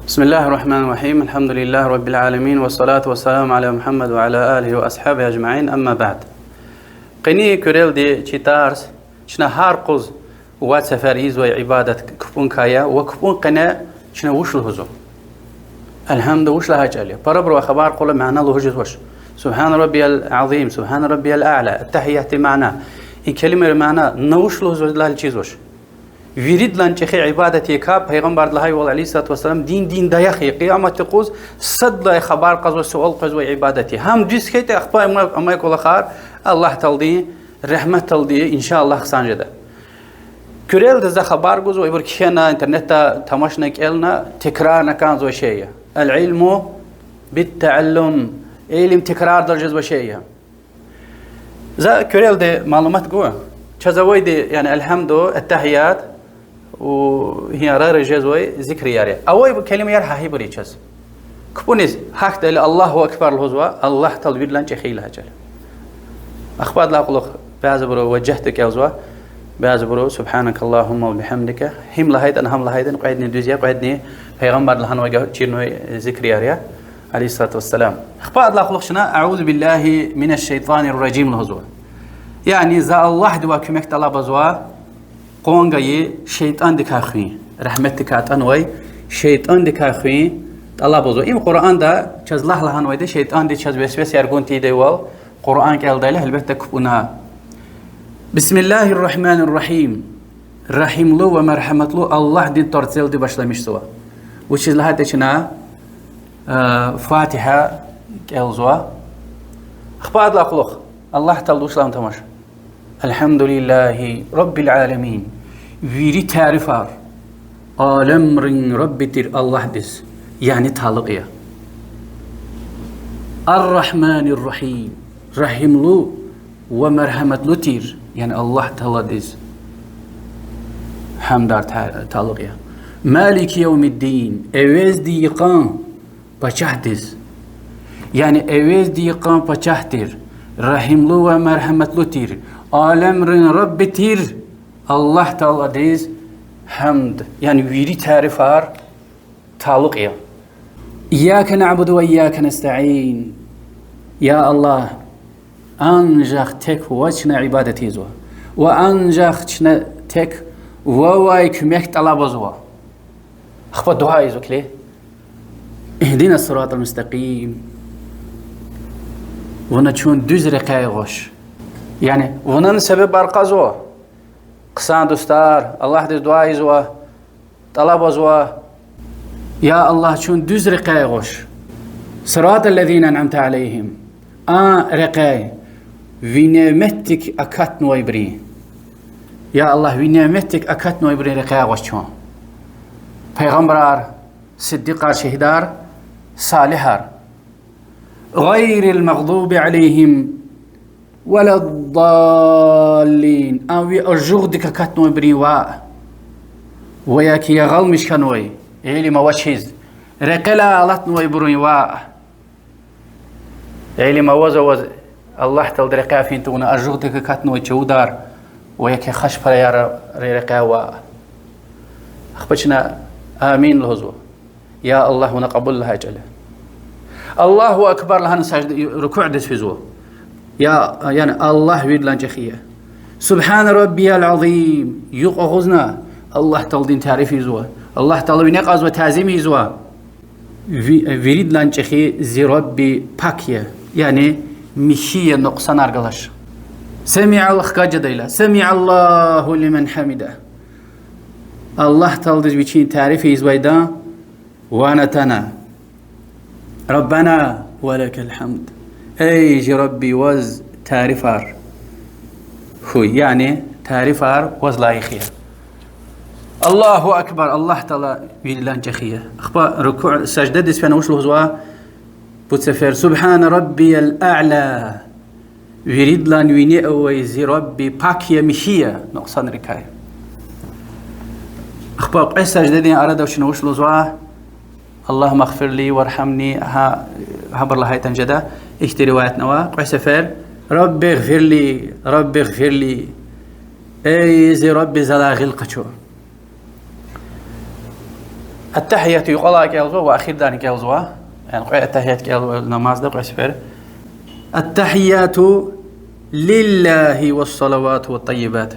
بسم الله الرحمن الرحيم. الحمد لله رب العالمين، والصلاة والسلام على محمد وعلى آله وأصحابه أجمعين. أما بعد، قني كريل دي تشيتارس شنا هارقز وات سفريز وعبادة كفون كايا وكفون قنا شنا وش الهزو الحمد وش لها جالية بربر وخبار قول معنا الله هجز وش سبحان ربي العظيم سبحان ربي الأعلى التحيات معنا إن كلمة معنا نوش الهزو لا الجيز وش يريد لان تخي عبادتي كاب پیغمبر الله عليه الصلاة والسلام دين دايخي قيامة تقوز صد لا خبر قزو سؤال قزو عبادتي هم جس كيت أخبار ما يقول خار الله تلدي رحمة تلدي إن شاء الله خسان جدا كريل ده خبر قزو يبر كينا إنترنت تماشنك إلنا تكرار نكان زو شيء العلم بالتعلم علم تكرار درجة زو شيء ذا كريل ده معلومات جوا شزوي ده يعني الحمد التحيات وهي رار جزوي ذكر ياري أوي كلمة يار هاي بريتشز كبونيز حق ده الله أكبر الهزوا الله تلبير لانش خيلها جل أخبار لا قلق بعزبرو وجهتك يا زوا بعزبرو سبحانك اللهم وبحمدك هم لهيد أنا هم لهيد قعدني دوزيا قعدني پیغمبر لهن وجه تشيرنوي ذكر ياري عليه الصلاة والسلام أخبار لا قلق شنا أعوذ بالله من الشيطان الرجيم الهزوا يعني ذا الله دوا كمك طلب زوا قونغي شيطان دكاخي رحمتك اتنوي شيطان دكاخي طلب زوا ام قرآن دا چز الله لهن ويد شيطان دي چز وسوس يرغون تي ديوال قرآن قال داله البته كبنا بسم الله الرحمن الرحيم رحيم له ومرحمت له الله دين ترتيل دي başlamış زوا وچز لها دچنا فاتحه قال زوا اخبار لا خلق الله تعالى سلام تماش الحمد لله رب العالمين ويري تعرفار عالم رب تير الله دس يعني تعلقيا الرحمن الرحيم رحم له ومرحمت له تير يعني الله تعالى دس حمدار تعلقيا مالك يوم الدين اوز دي يقان بچهدس يعني اوز دي يقان بچهتر رحم له ومرحمت له تير عالم رب تير الله تعالى ديز حمد يعني ويري تعرفار تعلقيا إياك نعبد وإياك نستعين يا الله أنجخ تك وجنا عبادتي زوا وأنجخ تك ووايك ميك طلب زوا أخبر دعاء زوك ليه اهدنا الصراط المستقيم ونشون düz رقاي غش يعني ونن سبب برقزوا قسان دستار الله دز دعاء زوا طلب زوا يا الله شون düz رقاي غش صراط الذين أنعمت عليهم رقاي ونعمتك أكت نويبري يا الله ونعمتك أكت نويبري رقاي غش شون پیغمبرار صديقار شهدار صالحار غير المغضوب عليهم ولا الضالين أو أرجوغدك كتنو بريواء وياك يغل مش كنوي إلي ما وشيز رقلا لتنوي بريواء إلي ما وز الله تلدرقا فين تونا أرجوغدك كتنوي جودار وياك خش فريار رقاواء أخبرنا آمين الهزو يا الله ونقبل لها جله الله أكبر لهن سجد ركوع دس في زو يا يعني الله ويد لانجخية سبحان ربي العظيم يقغزنا الله تلدين تعريفي زوا الله تلوين يقاز وتعزيمي زوا ويد لانجخي زي ربي باكية يعني مشية نقصان أرغلش سمع الله خجديلا سمع الله لمن حمده الله تلدين بيشين تعريفي زويدا وانا تنا ربنا ولك الحمد ايج ربي وز تعرفار هو يعني تعرفار وز لايخيا الله اكبر الله تعالى ويلان جخيا اخبار ركوع سجده دس فانا وش الهزوا بوتسفر سبحان ربي الاعلى يريد لان ويني اويزي ربي باكيا مشيا نقصان ركايا اخبار قيس سجده دي اراد وشنو وش الهزوا اللهم اغفر لي وارحمني هبر الله هاي تنجدا اشتري روايات نوا قيسفر رب اغفر لي رب اغفر لي اي زي ربي زلا غلقشو التحيات يقال كالزوا وأخير داني كالزوا يعني قوي التحيات كالزوا نماز ده قوي سفر التحيات لله والصلوات والطيبات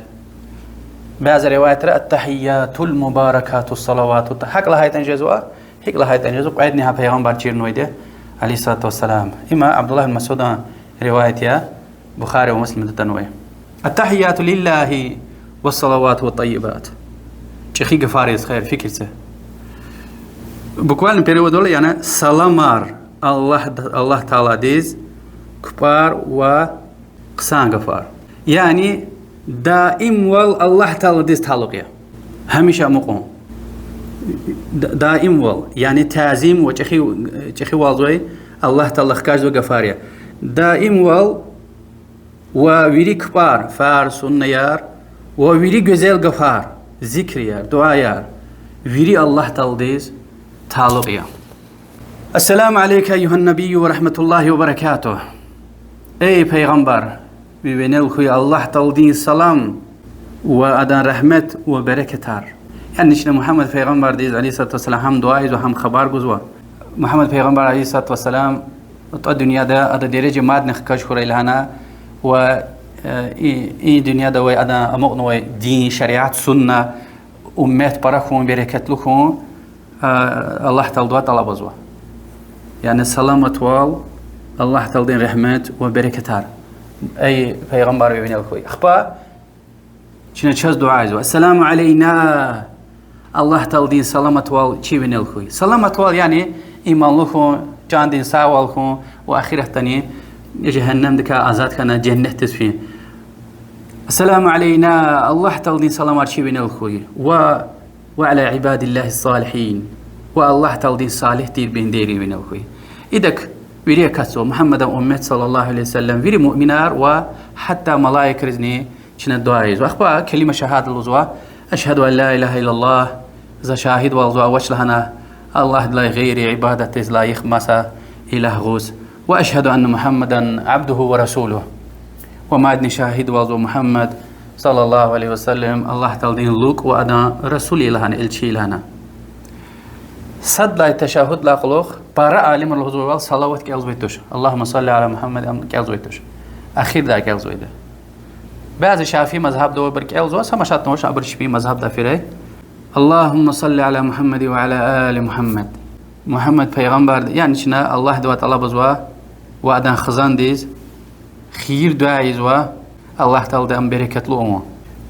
بعض روايات التحيات المباركات الصلوات حق لها تنجزوا هيك لها تنجزوا قعدني پیغمبر چيرنويده عليه الصلاة والسلام إما عبد الله بن مسعود رواية بخاري ومسلم تنوي التحيات لله والصلوات والطيبات شيخي قفاريز خير فكرته بukvalno перевод ولا يعني سلامار الله تعالى ديز كبار وقسان غفار يعني دائم وال الله تعالى ديز تعلقيا هميشه مقوم دائم وال يعني تعظيم وشيخي والزوي الله تعالى خكاج وغفاريا دائم وال وويري كبار فار سنة يار وويري güzel غفار ذكر يار دعاء يار ويري الله تعالى ديز تعلقيا السلام عليك أيها النبي ورحمة الله وبركاته أي پیغمبر ببینل خوی الله تعالی سلام و ادان رحمت و برکتار يعني شنو محمد پیغمبر ديز عليه الصلاة والسلام هم دعايز وهم خبر جزوا محمد پیغمبر عليه الصلاة والسلام الدنيا ده أدا درجة ماد نخكاش خوري لهنا و إي دنيا ده وي أدا أمقنوي دين شريعة سنة أمات بركون بركت لكم الله تعالى طلب جزوا يعني سلامة وال الله تعالى رحمت و بركتار أي پیغمبر ببینید خوی خبا چنین چیز دعایز السلام علينا الله تعالی سلامت وال چی بینید خوی سلامت وال یعنی ایمان لخو جان دین ساوال خو و آخرت تنی جهنم دکا آزاد کنه جنت تسفین السلام علينا الله تعالی سلامت چی بینید خوی وعلى عباد الله الصالحين والله تعالی صالح تیر بین دیری بینید خوی ایدک ويري كسو محمد أمت صلى الله عليه وسلم ويري مؤمنار وحتى ملائكة رزني شن الدعاء وأخبار كلمة شهادة الوزوا أشهد أن لا إله إلا الله إذا شاهد والوزوا وش لهنا الله لا غير عبادة لا يخمس إله غوز وأشهد أن محمدا عبده ورسوله وما أدني شاهد والوزوا محمد صلى الله عليه وسلم الله تعالى لوك وأنا رسول لهنا إلشي لهنا صد لا التشهد لا قلوخ بارا عالم الحضور صلوات كالزويتوش اللهم صل على محمد كالزويتوش أخير ذا كالزويده بعض الشافعي مذهب دو برك كالزو سمشات نوش أبر شبي مذهب دافره اللهم صل على محمد وعلى آل محمد پیغمبر يعني شنا الله دوا طلب زوا وعدن خزان ديز خير دعاء زوا الله تعالى دم بركة لهم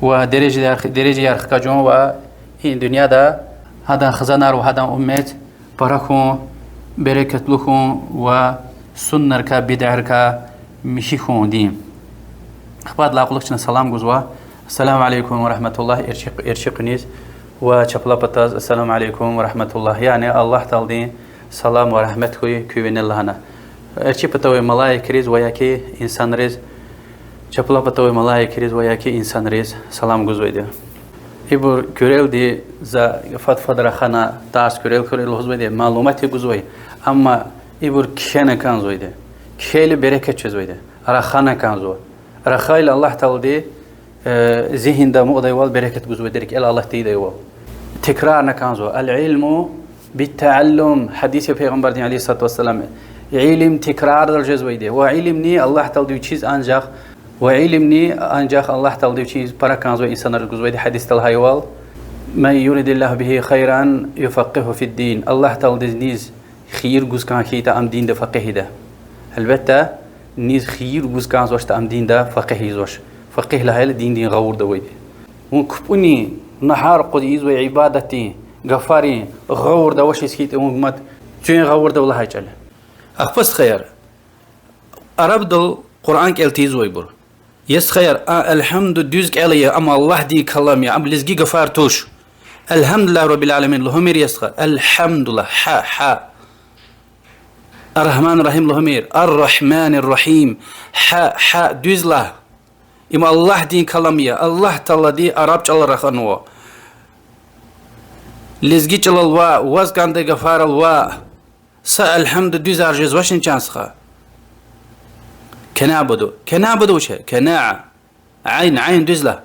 ودرجة يرخ كجون وإن دنيا دا هذا خزانار وهذا أمت بركون بركة لكم وسنة ركا بدع ركا مشيكم دين أخبار لا أقولك سلام جزوا السلام عليكم ورحمة الله إرشق نيز وشبلا بتاز السلام عليكم ورحمة الله يعني الله تعالى سلام ورحمته كوين الله هنا إرشق بتوي ملاك ريز وياكي إنسان ريز شبلا بتوي ملاك ريز وياكي إنسان ريز سلام جزوا ده إبر كوريل دي ز فضرة خنا تاس كوريل هزوي ده معلومات جزوي أما إبر كيانا كان زوي ده كيل بركة زوي ده رخنا كان زوي رخايل الله تعالى ذهن ده مقضي والبركة جزوي درك إلى الله تيده هو تكرار نكان زوي العلم بالتعلم حديث پیغمبر عليه الصلاة والسلام علم تكرار الجزوي ده وعلمني الله تعالى چیز أنجاق وعلمني أنجاق الله تعالى چیز بركان زوي إنسان الجزوي ده حديث تلهايوال من يريد الله به خيرا يفقهه في الدين الله تعالى نيز خير جزء كان كيتا أم دين ده فقه ده البته نيز خير جزء كان زوجت أم دين ده فقه زوج فقه لهاي دين غور ده ويد ونكبني نهار قديس وعبادتي غفاري غور ده وش يسكت ومت جين غور ده ولا هيجله أخفص خير عرب دل قرآن كالتيز ويبر يس خير الحمد دوز كاليه أما الله دي كلامي أم لزجي غفار توش الحمد لله رب العالمين لهمير يسخر الحمد لله حا الرحمن الرحيم لهمير الرحمن الرحيم حا دوز له إما الله دين كلامي الله تعالى دي عرب جل رخنوا لزجي جل الوا وز كان دي غفار الوا سا الحمد دوز أرجز وشن جانسخا كنعبدو وش كناع عين دوز له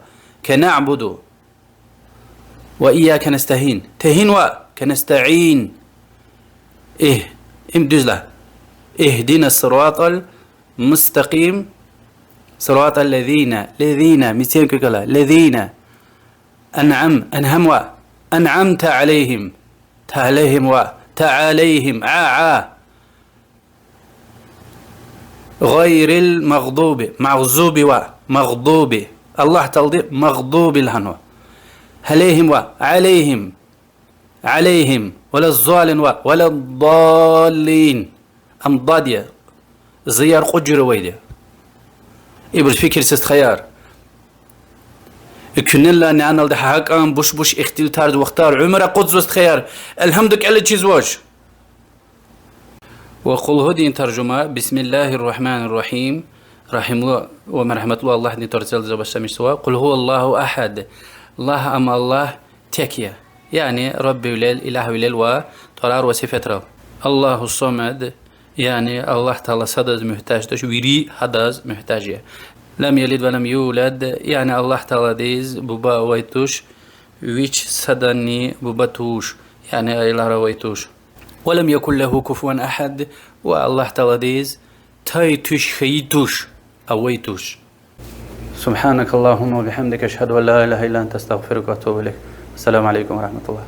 كنعبدو وإياك نستهين تهين كنستعين امدزلا اهدنا الصراط المستقيم صراط الذين أنعمت عليهم تعاليهم غير المغضوب مغضوب الله تلدي مغضوب الهنوى عليهم ولا الظالم ولا الضالين أم ضادية زيار قجر ويدي إبرز فكر خيار كنا لا نعنى ده حقا بوش اختيل تارد واختار عمر قدس خيار الحمدك على تشيزواج وقل هدي ترجمة بسم الله الرحمن الرحيم رحم الله ومرحمة الله دي ترسل زبش سوا قل هو الله أحد الله أما الله تكيا يعني ربي وليل إله وليل وطرار وصفة الله الصمد يعني الله تعالى صدد محتاج ويري هداز محتاجية لم يلد ولم يولد يعني الله تعالى ديز بوبا ويتوش ويش صدني بوبا توش يعني إله رويتوش ولم يكن له كفوا أحد والله تعالى ديز تايتوش خيتوش أويتوش سبحانك اللهم وبحمدك أشهد أن لا إله إلا أنت أستغفرك وأتوب إليك السلام عليكم ورحمة الله